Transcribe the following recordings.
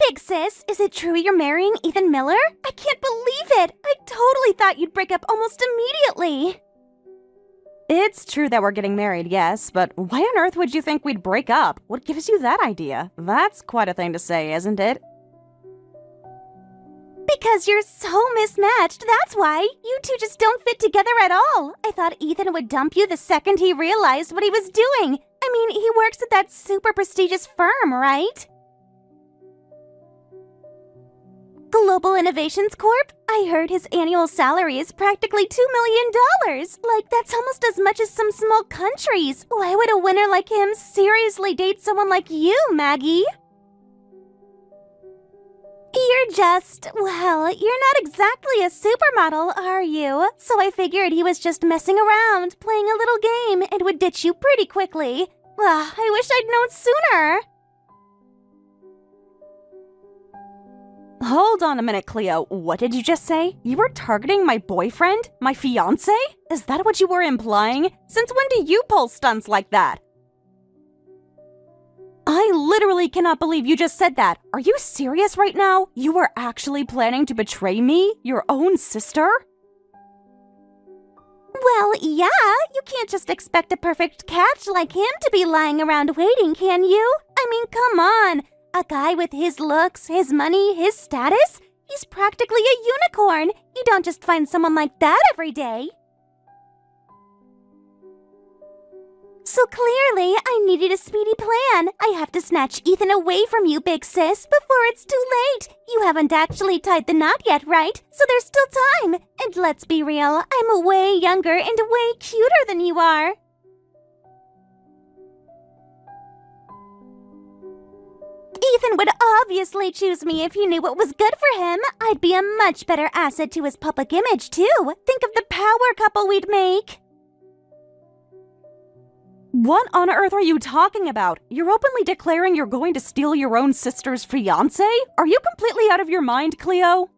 big sis. Is it true you're marrying Ethan Miller? I can't believe it. I totally thought you'd break up almost immediately. It's true that we're getting married, yes, but why on earth would you think we'd break up? What gives you that idea? That's quite a thing to say, isn't it? Because you're so mismatched, that's why. You two just don't fit together at all. I thought Ethan would dump you the second he realized what he was doing. I mean, he works at that super prestigious firm, right? Global Innovations Corp? I heard his annual salary is practically $2 million. Like, that's almost as much as some small countries. Why would a winner like him seriously date someone like you, Maggie? You're just, well, you're not exactly a supermodel, are you? So I figured he was just messing around, playing a little game, and would ditch you pretty quickly. I wish I'd known sooner. Hold on a minute, Cleo. What did you just say? You were targeting my boyfriend? My fiancé? Is that what you were implying? Since when do you pull stunts like that? I literally cannot believe you just said that. Are you serious right now? You were actually planning to betray me? Your own sister? Well, yeah. You can't just expect a perfect catch like him to be lying around waiting, can you? I mean, come on. A guy with his looks, his money, his status? He's practically a unicorn. You don't just find someone like that every day. So clearly, I needed a speedy plan. I have to snatch Ethan away from you, big sis, before it's too late. You haven't actually tied the knot yet, right? So there's still time. And let's be real, I'm way younger and way cuter than you are. Ethan would obviously choose me if he knew what was good for him. I'd be a much better asset to his public image, too. Think of the power couple we'd make. What on earth are you talking about? You're openly declaring you're going to steal your own sister's fiancé? Are you completely out of your mind, Cleo?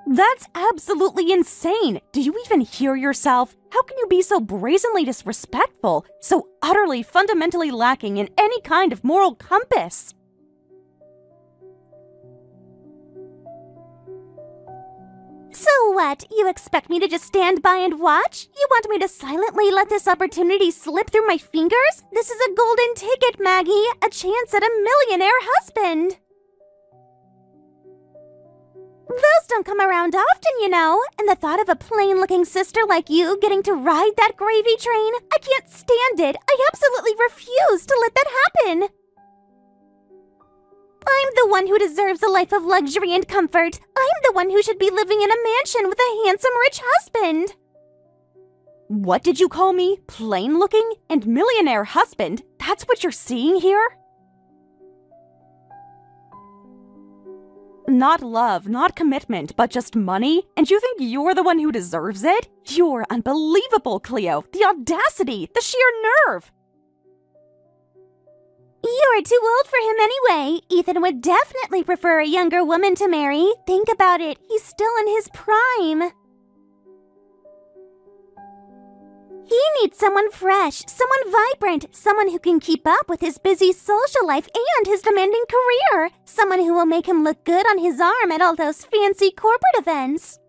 That's absolutely insane! Do you even hear yourself? How can you be so brazenly disrespectful, so utterly fundamentally lacking in any kind of moral compass? So what? You expect me to just stand by and watch? You want me to silently let this opportunity slip through my fingers? This is a golden ticket, Maggie. A chance at a millionaire husband. Those don't come around often, you know. And the thought of a plain-looking sister like you getting to ride that gravy train, I can't stand it. I absolutely refuse to let that happen. I'm the one who deserves a life of luxury and comfort. I'm the one who should be living in a mansion with a handsome, rich husband. What did you call me? Plain-looking and millionaire husband? That's what you're seeing here? Not love, not commitment, but just money? And you think you're the one who deserves it? You're unbelievable, Cleo. The audacity, the sheer nerve. You're too old for him anyway. Ethan would definitely prefer a younger woman to marry. Think about it. He's still in his prime. He needs someone fresh, someone vibrant, someone who can keep up with his busy social life and his demanding career, someone who will make him look good on his arm at all those fancy corporate events.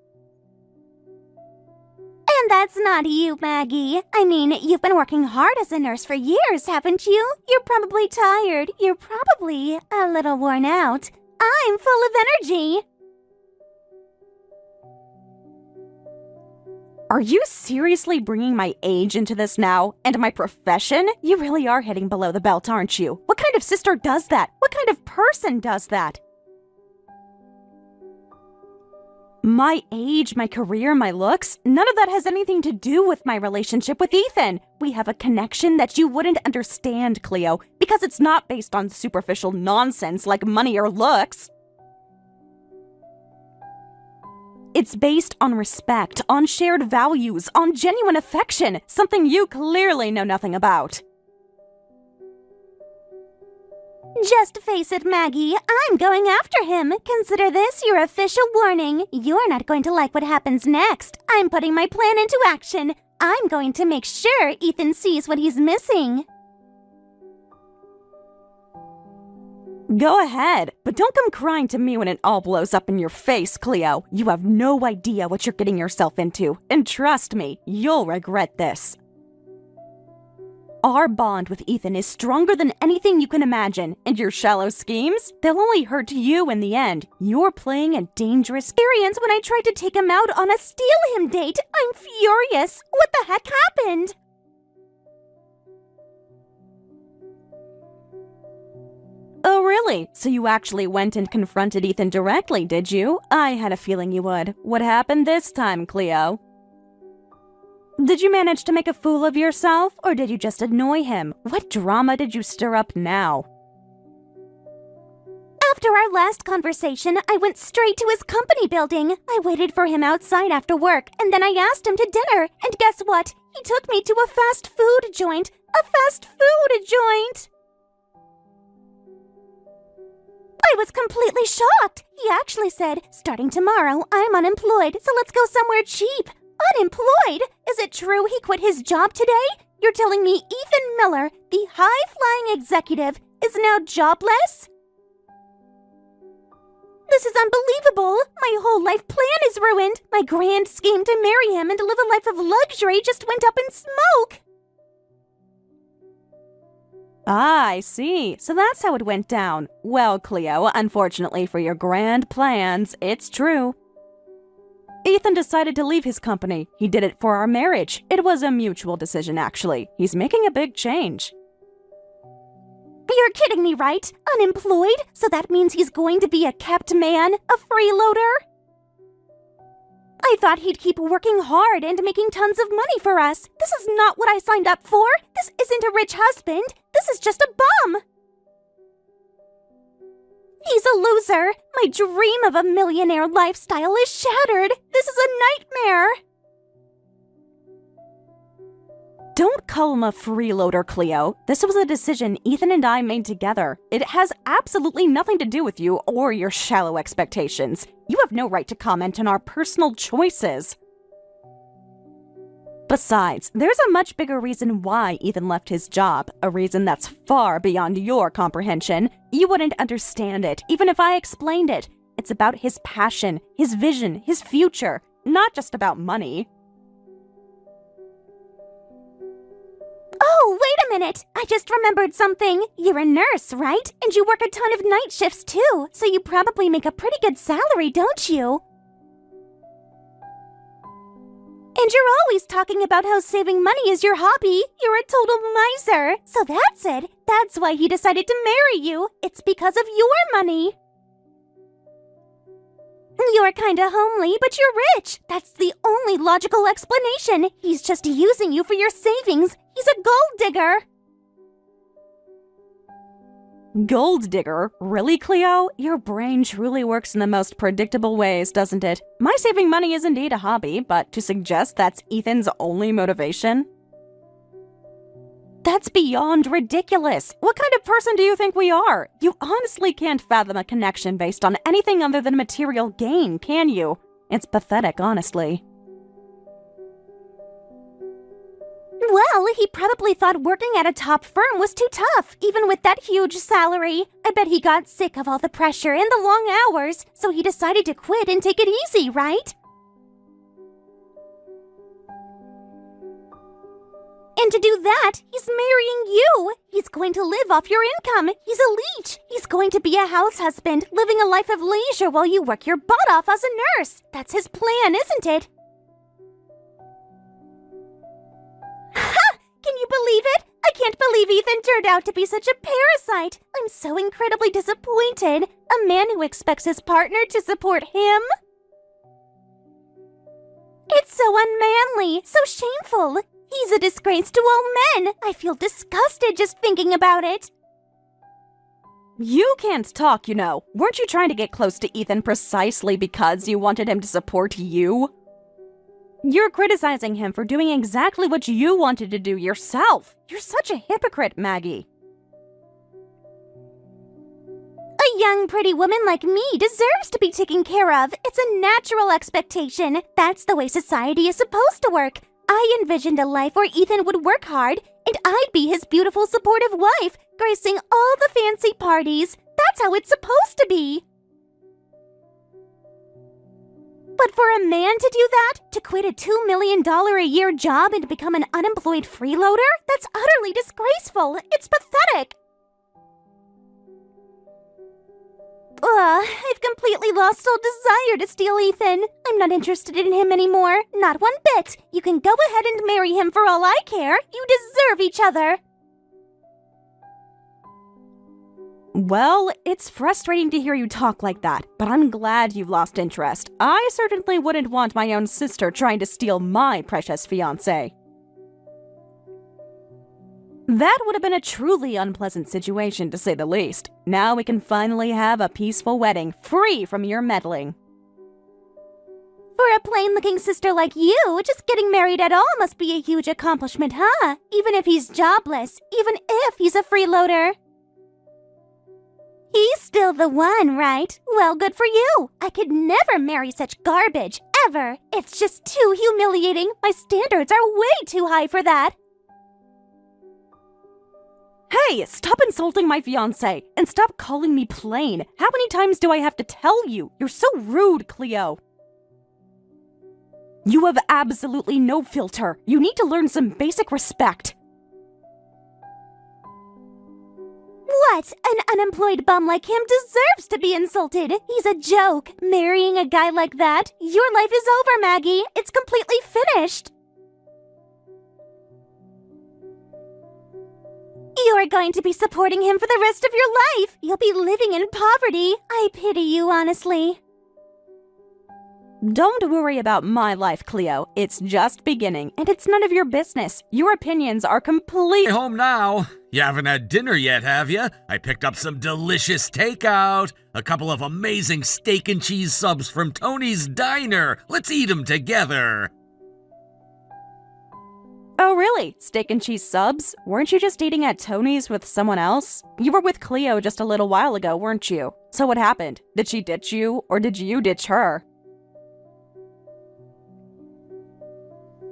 And that's not you, Maggie. I mean, you've been working hard as a nurse for years, haven't you? You're probably tired. You're probably a little worn out. I'm full of energy. Are you seriously bringing my age into this now? And my profession? You really are hitting below the belt, aren't you? What kind of sister does that? What kind of person does that? My age, my career, my looks, none of that has anything to do with my relationship with Ethan. We have a connection that you wouldn't understand, Cleo, because it's not based on superficial nonsense like money or looks. It's based on respect, on shared values, on genuine affection, something you clearly know nothing about. Just face it, Maggie. I'm going after him. Consider this your official warning. You're not going to like what happens next. I'm putting my plan into action. I'm going to make sure Ethan sees what he's missing. Go ahead, but don't come crying to me when it all blows up in your face, Cleo. You have no idea what you're getting yourself into, and trust me, you'll regret this. Our bond with Ethan is stronger than anything you can imagine, and your shallow schemes, they'll only hurt you in the end. You're playing a dangerous experience when I tried to take him out on a steal him date. I'm furious. What the heck happened? Oh, really? So you actually went and confronted Ethan directly, did you? I had a feeling you would. What happened this time, Cleo? Did you manage to make a fool of yourself, or did you just annoy him? What drama did you stir up now? After our last conversation, I went straight to his company building. I waited for him outside after work, and then I asked him to dinner. And guess what? He took me to a fast food joint. A fast food joint! I was completely shocked. He actually said, starting tomorrow, I'm unemployed, so let's go somewhere cheap. Unemployed? Is it true he quit his job today? You're telling me Ethan Miller, the high-flying executive, is now jobless? This is unbelievable. My whole life plan is ruined. My grand scheme to marry him and to live a life of luxury just went up in smoke. Ah, I see. So that's how it went down. Well, Cleo, unfortunately for your grand plans, it's true. Ethan decided to leave his company. He did it for our marriage. It was a mutual decision, actually. He's making a big change. You're kidding me, right? Unemployed? So that means he's going to be a kept man? A freeloader? I thought he'd keep working hard and making tons of money for us. This is not what I signed up for. This isn't a rich husband. This is just a bum. He's a loser. My dream of a millionaire lifestyle is shattered. This is a nightmare. Don't call him a freeloader, Cleo. This was a decision Ethan and I made together. It has absolutely nothing to do with you or your shallow expectations. You have no right to comment on our personal choices. Besides, there's a much bigger reason why Ethan left his job, a reason that's far beyond your comprehension. You wouldn't understand it, even if I explained it. It's about his passion, his vision, his future, not just about money. Oh, wait a minute! I just remembered something. You're a nurse, right? And you work a ton of night shifts too, so you probably make a pretty good salary, don't you? And you're always talking about how saving money is your hobby. You're a total miser. So that's it. That's why he decided to marry you. It's because of your money. You're kinda homely, but you're rich. That's the only logical explanation. He's just using you for your savings. He's a gold digger. Gold digger? Really, Cleo? Your brain truly works in the most predictable ways, doesn't it? My saving money is indeed a hobby, but to suggest that's Ethan's only motivation? That's beyond ridiculous. What kind of person do you think we are? You honestly can't fathom a connection based on anything other than material gain, can you? It's pathetic, honestly. Well, he probably thought working at a top firm was too tough, even with that huge salary. I bet he got sick of all the pressure and the long hours, so he decided to quit and take it easy, right? And to do that, he's marrying you. He's going to live off your income. He's a leech. He's going to be a house husband, living a life of leisure while you work your butt off as a nurse. That's his plan, isn't it? Ha! Can you believe it? I can't believe Ethan turned out to be such a parasite. I'm so incredibly disappointed. A man who expects his partner to support him? It's so unmanly, so shameful. He's a disgrace to all men. I feel disgusted just thinking about it. You can't talk, you know. Weren't you trying to get close to Ethan precisely because you wanted him to support you? You're criticizing him for doing exactly what you wanted to do yourself. You're such a hypocrite, Maggie. A young, pretty woman like me deserves to be taken care of. It's a natural expectation. That's the way society is supposed to work. I envisioned a life where Ethan would work hard, and I'd be his beautiful, supportive wife, gracing all the fancy parties. That's how it's supposed to be. But for a man to do that, to quit a $2 million a year job and become an unemployed freeloader, that's utterly disgraceful. It's pathetic. I've completely lost all desire to steal Ethan. I'm not interested in him anymore. Not one bit. You can go ahead and marry him for all I care. You deserve each other. Well, it's frustrating to hear you talk like that, but I'm glad you've lost interest. I certainly wouldn't want my own sister trying to steal my precious fiancé. That would have been a truly unpleasant situation, to say the least. Now we can finally have a peaceful wedding, free from your meddling. For a plain-looking sister like you, just getting married at all must be a huge accomplishment, huh? Even if he's jobless, even if he's a freeloader. He's still the one, right? Well, good for you. I could never marry such garbage, ever. It's just too humiliating. My standards are way too high for that. Hey, stop insulting my fiancé, and stop calling me plain. How many times do I have to tell you? You're so rude, Cleo. You have absolutely no filter. You need to learn some basic respect. What? An unemployed bum like him deserves to be insulted. He's a joke. Marrying a guy like that, your life is over, Maggie. It's completely finished. You're going to be supporting him for the rest of your life. You'll be living in poverty. I pity you, honestly. Don't worry about my life, Cleo. It's just beginning, and it's none of your business. Your opinions are complete. Home now. You haven't had dinner yet, have you? I picked up some delicious takeout. A couple of amazing steak and cheese subs from Tony's Diner. Let's eat them together. Oh, really? Steak and cheese subs? Weren't you just eating at Tony's with someone else? You were with Cleo just a little while ago, weren't you? So what happened? Did she ditch you, or did you ditch her?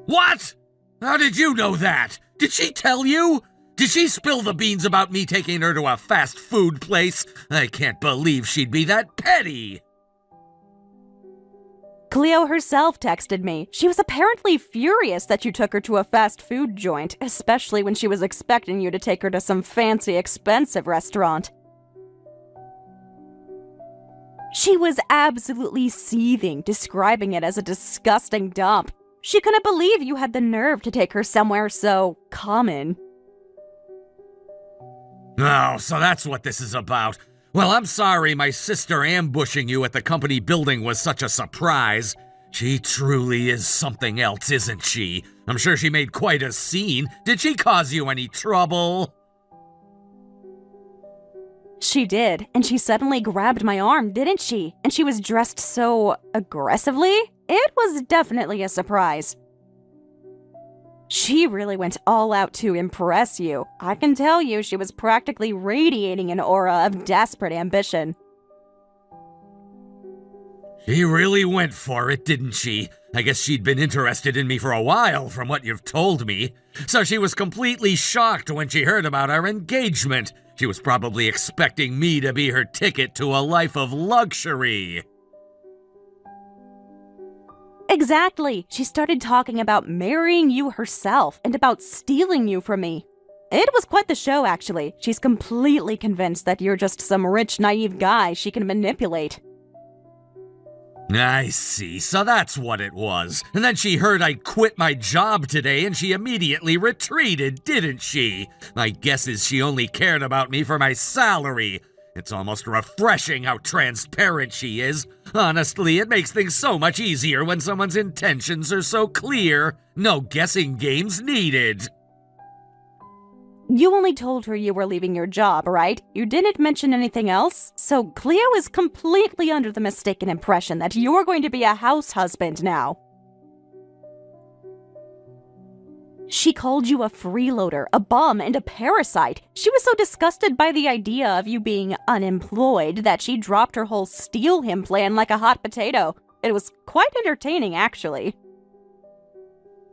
What? How did you know that? Did she tell you? Did she spill the beans about me taking her to a fast food place? I can't believe she'd be that petty. Cleo herself texted me. She was apparently furious that you took her to a fast food joint, especially when she was expecting you to take her to some fancy, expensive restaurant. She was absolutely seething, describing it as a disgusting dump. She couldn't believe you had the nerve to take her somewhere so common. Oh, so that's what this is about. Well, I'm sorry my sister ambushing you at the company building was such a surprise. She truly is something else, isn't she? I'm sure she made quite a scene. Did she cause you any trouble? She did, and she suddenly grabbed my arm, didn't she? And she was dressed so aggressively. It was definitely a surprise. She really went all out to impress you. I can tell you she was practically radiating an aura of desperate ambition. She really went for it, didn't she? I guess she'd been interested in me for a while, from what you've told me. So she was completely shocked when she heard about our engagement. She was probably expecting me to be her ticket to a life of luxury. Exactly. She started talking about marrying you herself and about stealing you from me. It was quite the show, actually. She's completely convinced that you're just some rich, naive guy she can manipulate. I see, so that's what it was. And then she heard I'd quit my job today and she immediately retreated, didn't she? My guess is she only cared about me for my salary. It's almost refreshing how transparent she is. Honestly, it makes things so much easier when someone's intentions are so clear. No guessing games needed. You only told her you were leaving your job, right? You didn't mention anything else? So Cleo is completely under the mistaken impression that you're going to be a house husband now. She called you a freeloader, a bum, and a parasite. She was so disgusted by the idea of you being unemployed that she dropped her whole steal him plan like a hot potato. It was quite entertaining, actually.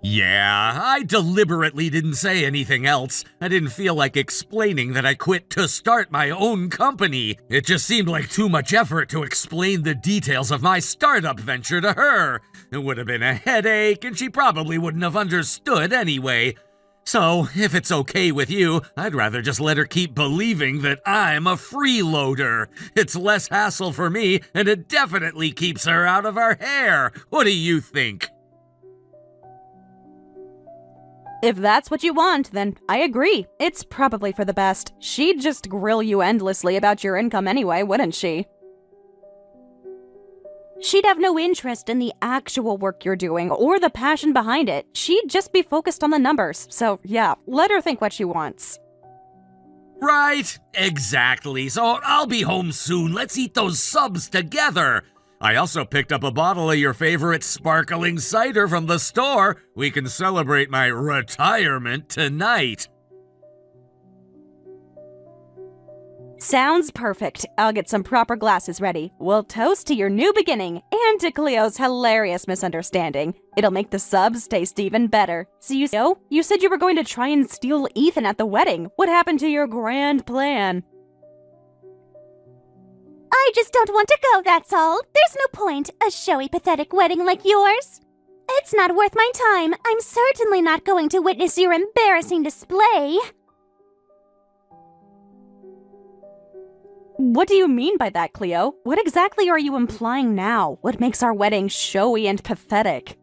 Yeah, I deliberately didn't say anything else. I didn't feel like explaining that I quit to start my own company. It just seemed like too much effort to explain the details of my startup venture to her. It would have been a headache, and she probably wouldn't have understood anyway. So, if it's okay with you, I'd rather just let her keep believing that I'm a freeloader. It's less hassle for me, and it definitely keeps her out of our hair. What do you think? If that's what you want, then I agree. It's probably for the best. She'd just grill you endlessly about your income anyway, wouldn't she? She'd have no interest in the actual work you're doing or the passion behind it. She'd just be focused on the numbers. So, yeah, let her think what she wants. Right, exactly. So I'll be home soon. Let's eat those subs together. I also picked up a bottle of your favorite sparkling cider from the store. We can celebrate my retirement tonight. Sounds perfect. I'll get some proper glasses ready. We'll toast to your new beginning and to Cleo's hilarious misunderstanding. It'll make the subs taste even better. So you said you were going to try and steal Ethan at the wedding. What happened to your grand plan? I just don't want to go, that's all. There's no point. A showy, pathetic wedding like yours. It's not worth my time. I'm certainly not going to witness your embarrassing display. What do you mean by that, Cleo? What exactly are you implying now? What makes our wedding showy and pathetic?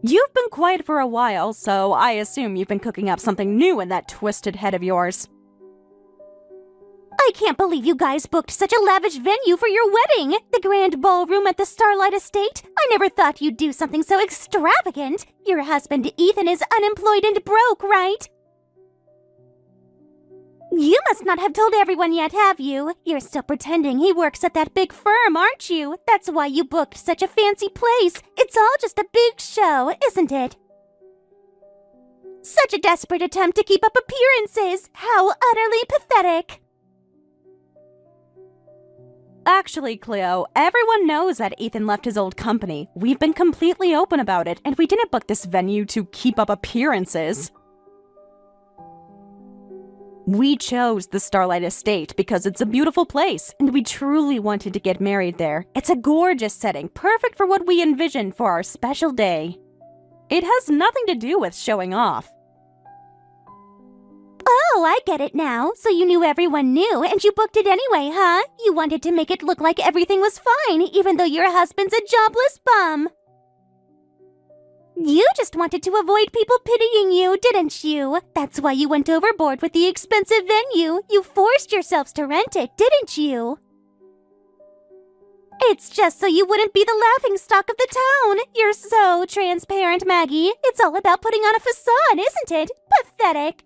You've been quiet for a while, so I assume you've been cooking up something new in that twisted head of yours. I can't believe you guys booked such a lavish venue for your wedding! The grand ballroom at the Starlight Estate? I never thought you'd do something so extravagant! Your husband Ethan is unemployed and broke, right? You must not have told everyone yet, have you? You're still pretending he works at that big firm, aren't you? That's why you booked such a fancy place. It's all just a big show, isn't it? Such a desperate attempt to keep up appearances! How utterly pathetic! Actually, Cleo, everyone knows that Ethan left his old company. We've been completely open about it, and we didn't book this venue to keep up appearances. We chose the Starlight Estate because it's a beautiful place, and we truly wanted to get married there. It's a gorgeous setting, perfect for what we envisioned for our special day. It has nothing to do with showing off. Oh, I get it now. So you knew everyone knew, and you booked it anyway, huh? You wanted to make it look like everything was fine, even though your husband's a jobless bum. You just wanted to avoid people pitying you, didn't you? That's why you went overboard with the expensive venue. You forced yourselves to rent it, didn't you? It's just so you wouldn't be the laughingstock of the town. You're so transparent, Maggie. It's all about putting on a facade, isn't it? Pathetic.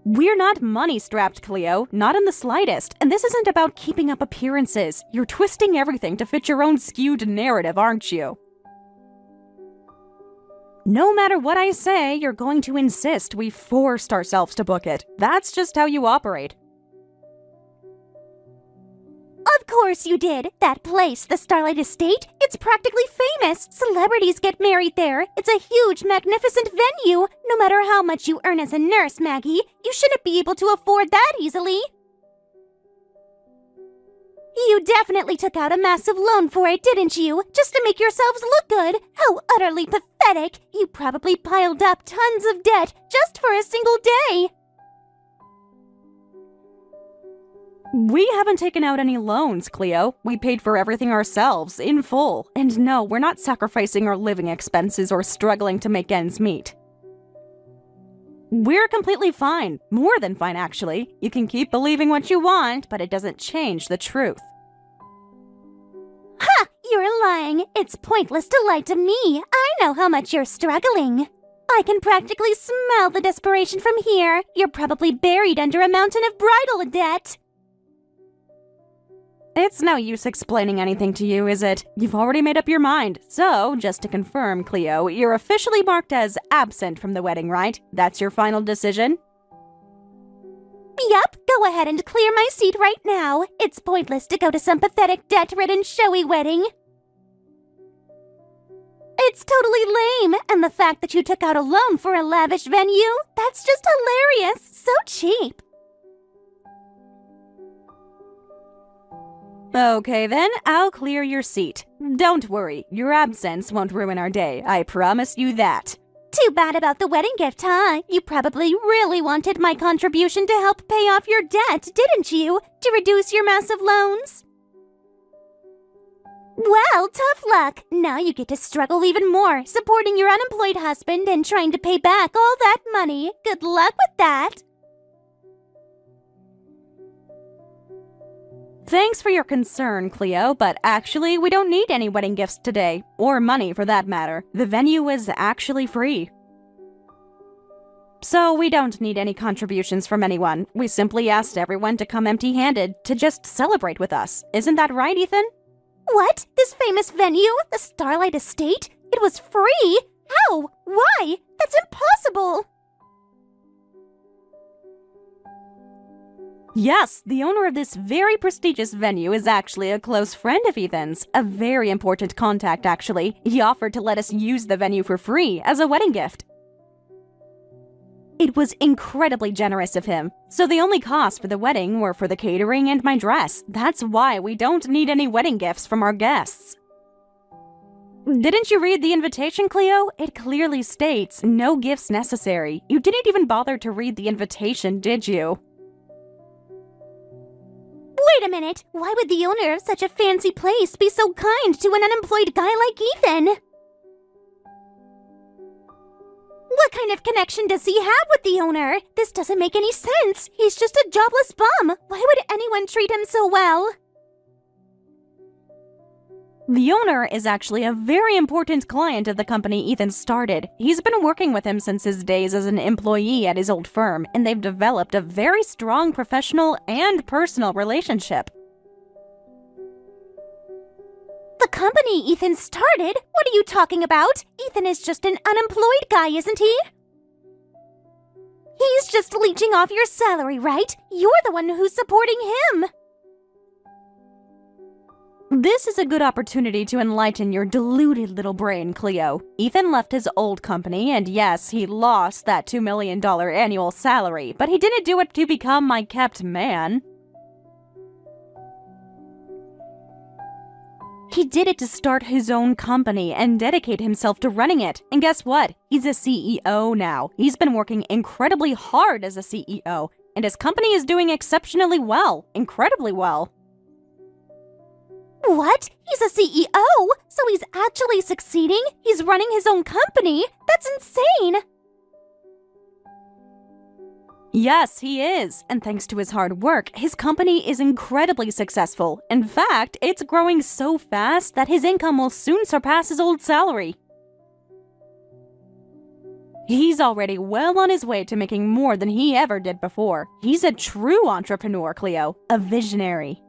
We're not money-strapped, Cleo, not in the slightest, and this isn't about keeping up appearances. You're twisting everything to fit your own skewed narrative, aren't you? No matter what I say, you're going to insist we forced ourselves to book it. That's just how you operate. Of course you did. That place, the Starlight Estate, it's practically famous. Celebrities get married there. It's a huge, magnificent venue. No matter how much you earn as a nurse, Maggie, you shouldn't be able to afford that easily. You definitely took out a massive loan for it, didn't you? Just to make yourselves look good. How utterly pathetic. You probably piled up tons of debt just for a single day. We haven't taken out any loans, Cleo. We paid for everything ourselves, in full. And no, we're not sacrificing our living expenses or struggling to make ends meet. We're completely fine. More than fine, actually. You can keep believing what you want, but it doesn't change the truth. Ha! You're lying. It's pointless to lie to me. I know how much you're struggling. I can practically smell the desperation from here. You're probably buried under a mountain of bridal debt. It's no use explaining anything to you, is it? You've already made up your mind. So, just to confirm, Cleo, you're officially marked as absent from the wedding, right? That's your final decision? Yup, go ahead and clear my seat right now. It's pointless to go to some pathetic, debt-ridden, showy wedding. It's totally lame. And the fact that you took out a loan for a lavish venue, that's just hilarious. So cheap. Okay then, I'll clear your seat. Don't worry, your absence won't ruin our day, I promise you that. Too bad about the wedding gift, huh? You probably really wanted my contribution to help pay off your debt, didn't you? To reduce your massive loans? Well, tough luck. Now you get to struggle even more, supporting your unemployed husband and trying to pay back all that money. Good luck with that. Thanks for your concern, Cleo, but actually we don't need any wedding gifts today, or money for that matter. The venue is actually free. So we don't need any contributions from anyone. We simply asked everyone to come empty-handed to just celebrate with us. Isn't that right, Ethan? What? This famous venue? The Starlight Estate? It was free? How? Why? That's impossible! Yes, the owner of this very prestigious venue is actually a close friend of Ethan's. A very important contact, actually. He offered to let us use the venue for free as a wedding gift. It was incredibly generous of him. So the only costs for the wedding were for the catering and my dress. That's why we don't need any wedding gifts from our guests. Didn't you read the invitation, Cleo? It clearly states no gifts necessary. You didn't even bother to read the invitation, did you? Wait a minute. Why would the owner of such a fancy place be so kind to an unemployed guy like Ethan? What kind of connection does he have with the owner? This doesn't make any sense. He's just a jobless bum. Why would anyone treat him so well? The owner is actually a very important client of the company Ethan started. He's been working with him since his days as an employee at his old firm, and they've developed a very strong professional and personal relationship. The company Ethan started? What are you talking about? Ethan is just an unemployed guy, isn't he? He's just leeching off your salary, right? You're the one who's supporting him. This is a good opportunity to enlighten your deluded little brain, Cleo. Ethan left his old company, and yes, he lost that $2 million annual salary, but he didn't do it to become my kept man. He did it to start his own company and dedicate himself to running it. And guess what? He's a CEO now. He's been working incredibly hard as a CEO, and his company is doing exceptionally well. Incredibly well. What? He's a CEO? So he's actually succeeding? He's running his own company? That's insane! Yes, he is. And thanks to his hard work, his company is incredibly successful. In fact, it's growing so fast that his income will soon surpass his old salary. He's already well on his way to making more than he ever did before. He's a true entrepreneur, Cleo. A visionary.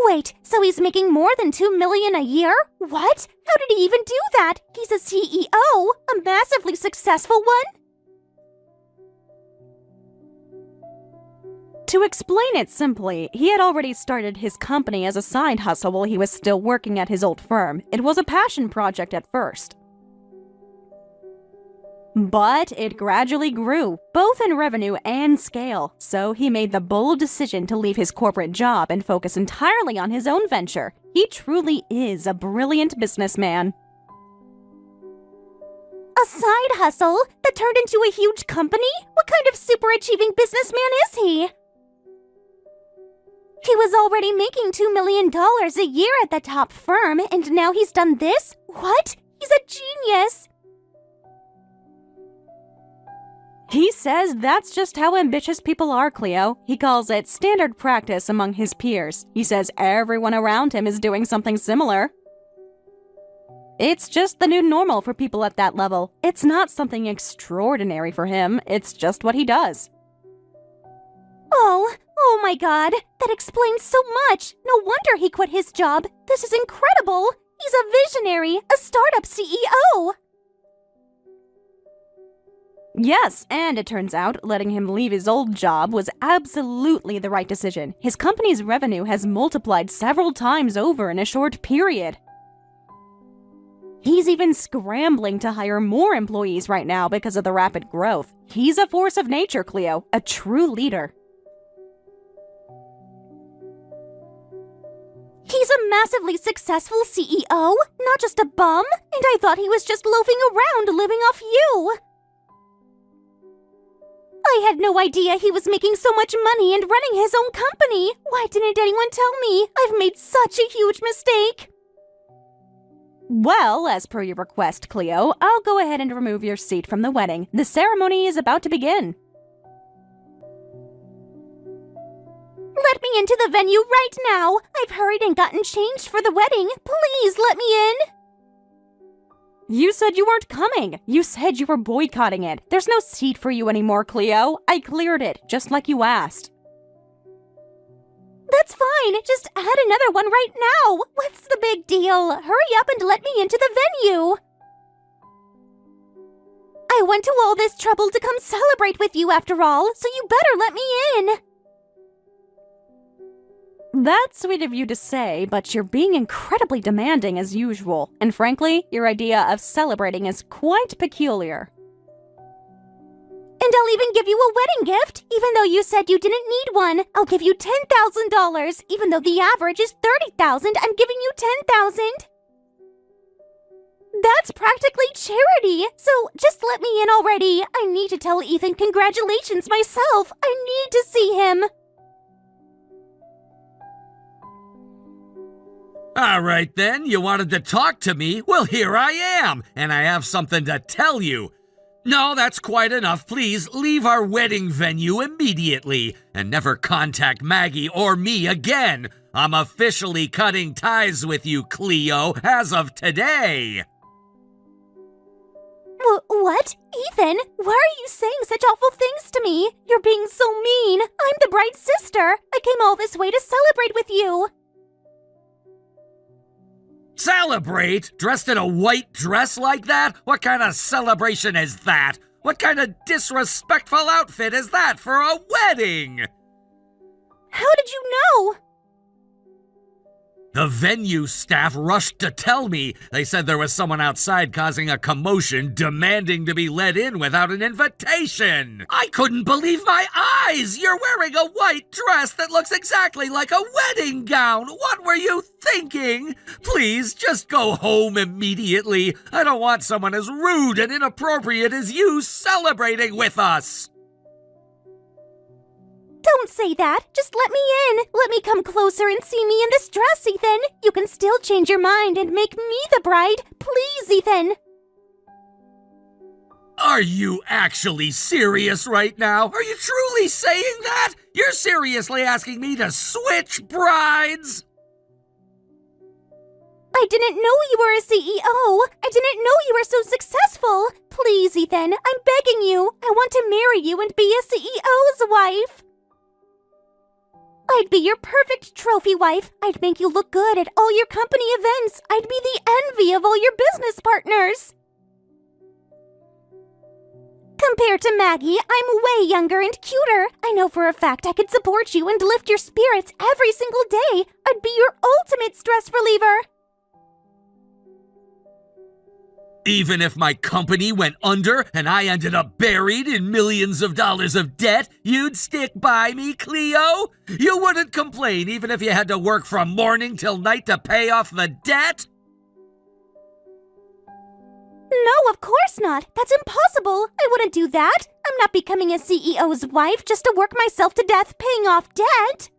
Wait, so he's making more than $2 million a year? What? How did he even do that? He's a CEO, a massively successful one? To explain it simply, he had already started his company as a side hustle while he was still working at his old firm. It was a passion project at first. But it gradually grew, both in revenue and scale, so he made the bold decision to leave his corporate job and focus entirely on his own venture. He truly is a brilliant businessman. A side hustle that turned into a huge company? What kind of super achieving businessman is he? He was already making $2 million a year at the top firm, and now he's done this? What? He's a genius! He says that's just how ambitious people are, Cleo. He calls it standard practice among his peers. He says everyone around him is doing something similar. It's just the new normal for people at that level. It's not something extraordinary for him. It's just what he does. Oh my god. That explains so much. No wonder he quit his job. This is incredible. He's a visionary, a startup CEO. Yes, and it turns out letting him leave his old job was absolutely the right decision. His company's revenue has multiplied several times over in a short period. He's even scrambling to hire more employees right now because of the rapid growth. He's a force of nature, Cleo, a true leader. He's a massively successful CEO, not just a bum, and I thought he was just loafing around living off you. I had no idea he was making so much money and running his own company. Why didn't anyone tell me? I've made such a huge mistake. Well, as per your request, Cleo, I'll go ahead and remove your seat from the wedding. The ceremony is about to begin. Let me into the venue right now. I've hurried and gotten changed for the wedding. Please let me in. You said you weren't coming. You said you were boycotting it. There's no seat for you anymore, Cleo. I cleared it, just like you asked. That's fine. Just add another one right now. What's the big deal? Hurry up and let me into the venue. I went to all this trouble to come celebrate with you after all, so you better let me in. That's sweet of you to say, but you're being incredibly demanding as usual. And frankly, your idea of celebrating is quite peculiar. And I'll even give you a wedding gift, even though you said you didn't need one. I'll give you $10,000, even though the average is $30,000. I'm giving you $10,000. That's practically charity, so just let me in already. I need to tell Ethan congratulations myself. I need to see him. All right then, you wanted to talk to me? Well, here I am, and I have something to tell you. No, that's quite enough. Please leave our wedding venue immediately and never contact Maggie or me again. I'm officially cutting ties with you, Cleo, as of today. What? Ethan, why are you saying such awful things to me? You're being so mean. I'm the bride's sister. I came all this way to celebrate with you. Celebrate? Dressed in a white dress like that? What kind of celebration is that? What kind of disrespectful outfit is that for a wedding? How did you know? The venue staff rushed to tell me. They said there was someone outside causing a commotion, demanding to be let in without an invitation. I couldn't believe my eyes! You're wearing a white dress that looks exactly like a wedding gown! What were you thinking? Please, just go home immediately. I don't want someone as rude and inappropriate as you celebrating with us! Don't say that. Just let me in. Let me come closer and see me in this dress, Ethan. You can still change your mind and make me the bride. Please, Ethan. Are you actually serious right now? Are you truly saying that? You're seriously asking me to switch brides? I didn't know you were a CEO. I didn't know you were so successful. Please, Ethan, I'm begging you. I want to marry you and be a CEO's wife. I'd be your perfect trophy wife. I'd make you look good at all your company events. I'd be the envy of all your business partners. Compared to Maggie, I'm way younger and cuter. I know for a fact I could support you and lift your spirits every single day. I'd be your ultimate stress reliever. Even if my company went under and I ended up buried in millions of dollars of debt, you'd stick by me, Cleo? You wouldn't complain even if you had to work from morning till night to pay off the debt? No, of course not. That's impossible. I wouldn't do that. I'm not becoming a CEO's wife just to work myself to death paying off debt.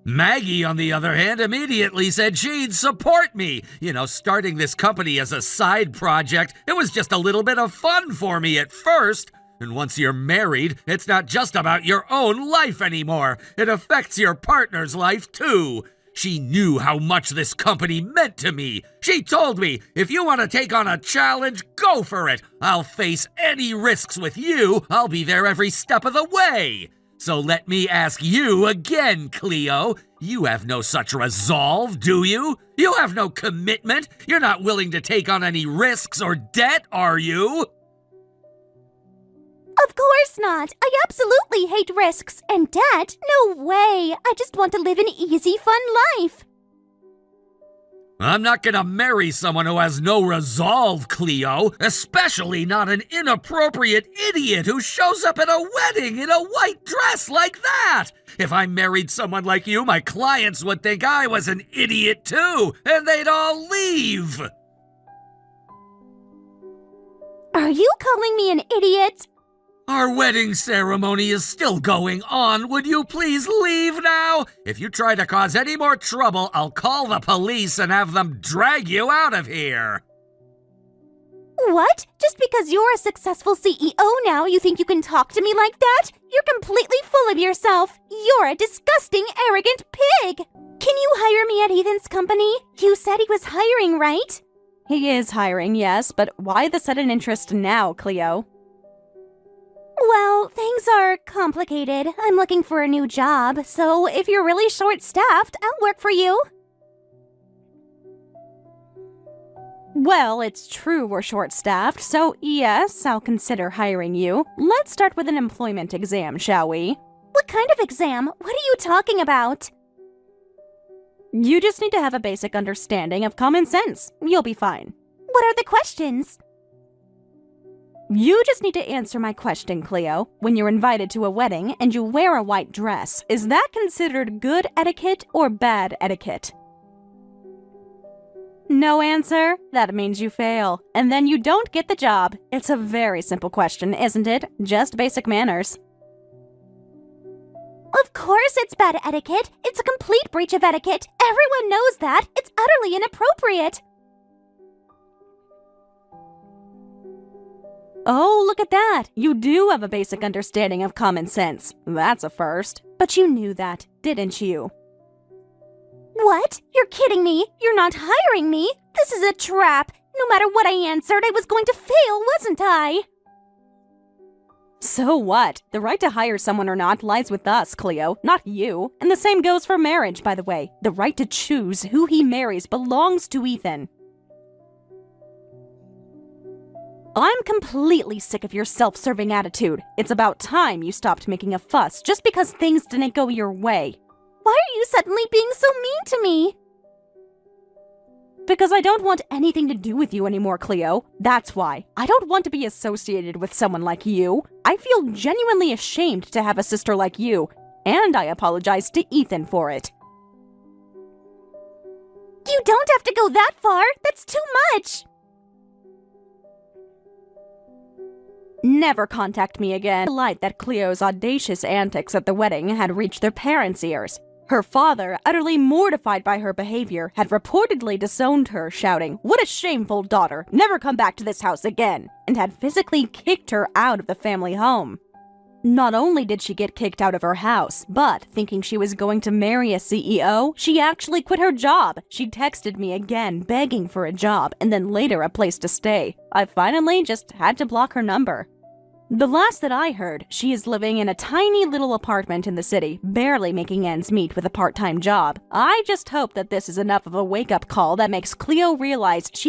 Maggie, on the other hand, immediately said she'd support me. You know, starting this company as a side project, it was just a little bit of fun for me at first. And once you're married, it's not just about your own life anymore. It affects your partner's life, too. She knew how much this company meant to me. She told me, if you want to take on a challenge, go for it. I'll face any risks with you. I'll be there every step of the way. So let me ask you again, Cleo. You have no such resolve, do you? You have no commitment? You're not willing to take on any risks or debt, are you? Of course not. I absolutely hate risks. And debt? No way. I just want to live an easy, fun life. I'm not gonna marry someone who has no resolve, Cleo, especially not an inappropriate idiot who shows up at a wedding in a white dress like that. If I married someone like you, my clients would think I was an idiot too, and they'd all leave. Are you calling me an idiot? Our wedding ceremony is still going on. Would you please leave now? If you try to cause any more trouble, I'll call the police and have them drag you out of here. What? Just because you're a successful CEO now, you think you can talk to me like that? You're completely full of yourself. You're a disgusting, arrogant pig. Can you hire me at Ethan's company? You said he was hiring, right? He is hiring, yes, but why the sudden interest now, Cleo? Well, things are complicated. I'm looking for a new job, so if you're really short-staffed, I'll work for you. Well, it's true we're short-staffed, so yes, I'll consider hiring you. Let's start with an employment exam, shall we? What kind of exam? What are you talking about? You just need to have a basic understanding of common sense. You'll be fine. What are the questions? You just need to answer my question, Cleo. When you're invited to a wedding and you wear a white dress, is that considered good etiquette or bad etiquette? No answer? That means you fail. And then you don't get the job. It's a very simple question, isn't it? Just basic manners. Of course it's bad etiquette. It's a complete breach of etiquette. Everyone knows that. It's utterly inappropriate. Oh, look at that! You do have a basic understanding of common sense. That's a first. But you knew that, didn't you? What? You're kidding me? You're not hiring me? This is a trap. No matter what I answered, I was going to fail, wasn't I? So what? The right to hire someone or not lies with us, Cleo, not you. And the same goes for marriage, by the way. The right to choose who he marries belongs to Ethan. I'm completely sick of your self-serving attitude. It's about time you stopped making a fuss just because things didn't go your way. Why are you suddenly being so mean to me? Because I don't want anything to do with you anymore, Cleo. That's why. I don't want to be associated with someone like you. I feel genuinely ashamed to have a sister like you, and I apologize to Ethan for it. You don't have to go that far. That's too much. Never contact me again. Light that Cleo's audacious antics at the wedding had reached their parents' ears. Her father, utterly mortified by her behavior, had reportedly disowned her, shouting, "What a shameful daughter! Never come back to this house again!" and had physically kicked her out of the family home. Not only did she get kicked out of her house, but, thinking she was going to marry a CEO, she actually quit her job. She texted me again, begging for a job, and then later a place to stay. I finally just had to block her number. The last that I heard, she is living in a tiny little apartment in the city, barely making ends meet with a part-time job. I just hope that this is enough of a wake-up call that makes Cleo realize she